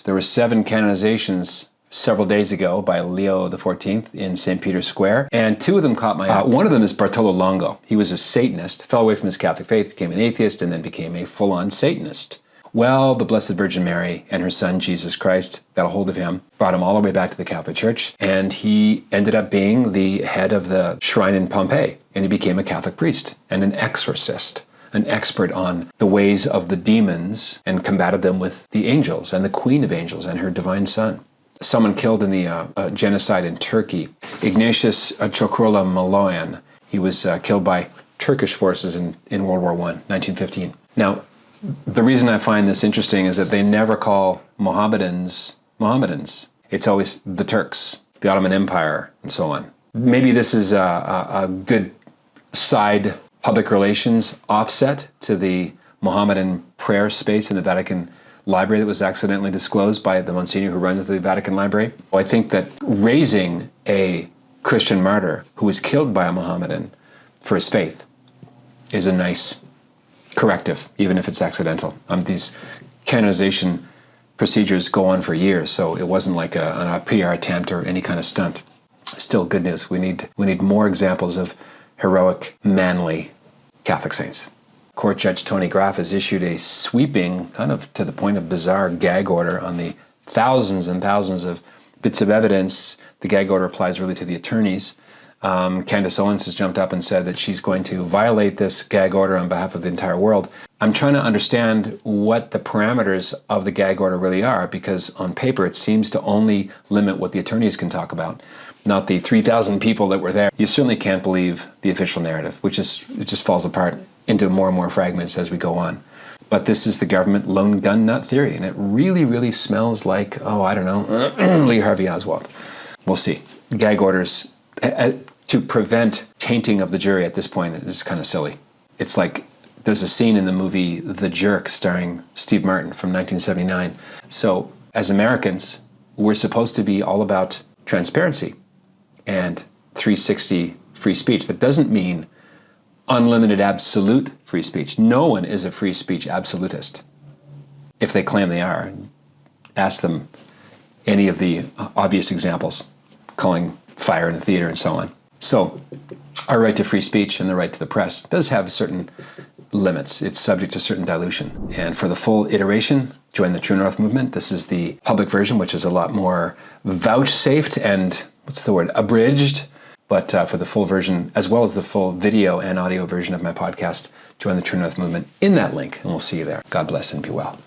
There were 7 canonizations several days ago by Leo XIV in St. Peter's Square, and 2 of them caught my eye. One of them is Bartolo Longo. He was a Satanist, fell away from his Catholic faith, became an atheist, and then became a full-on Satanist. Well, the Blessed Virgin Mary and her son, Jesus Christ, got a hold of him, brought him all the way back to the Catholic Church, and he ended up being the head of the shrine in Pompeii, and he became a Catholic priest and an exorcist, an expert on the ways of the demons, and combated them with the angels and the Queen of Angels and her divine son. Someone killed in the genocide in Turkey, Ignatius Çokrola Maloyan. He was killed by Turkish forces in World War I, 1915. Now, the reason I find this interesting is that they never call Mohammedans Mohammedans. It's always the Turks, the Ottoman Empire, and so on. Maybe this is a good side public relations offset to the Mohammedan prayer space in the Vatican Library that was accidentally disclosed by the Monsignor who runs the Vatican Library. I think that raising a Christian martyr who was killed by a Mohammedan for his faith is a nice corrective, even if it's accidental. These canonization procedures go on for years, so it wasn't like a PR attempt or any kind of stunt. Still good news. We need more examples of heroic, manly Catholic saints. Court Judge Tony Graff has issued a sweeping, kind of to the point of bizarre, gag order on the thousands and thousands of bits of evidence. The gag order applies really to the attorneys. Candace Owens has jumped up and said that she's going to violate this gag order on behalf of the entire world. I'm trying to understand what the parameters of the gag order really are, because on paper it seems to only limit what the attorneys can talk about, not the 3,000 people that were there. You certainly can't believe the official narrative, it just falls apart into more and more fragments as we go on. But this is the government lone gun nut theory, and it really, really smells like, Lee Harvey Oswald. We'll see. Gag orders to prevent tainting of the jury at this point is kind of silly. It's like there's a scene in the movie The Jerk starring Steve Martin from 1979. So as Americans, we're supposed to be all about transparency and 360 free speech. That doesn't mean unlimited absolute free speech. No one is a free speech absolutist. If they claim they are, ask them any of the obvious examples, calling fire in the theater and so on. So our right to free speech and the right to the press does have certain limits. It's subject to certain dilution. And for the full iteration, join the True North movement. This is the public version, which is a lot more vouchsafed and, abridged. But for the full version, as well as the full video and audio version of my podcast, join the True North movement in that link, and we'll see you there. God bless and be well.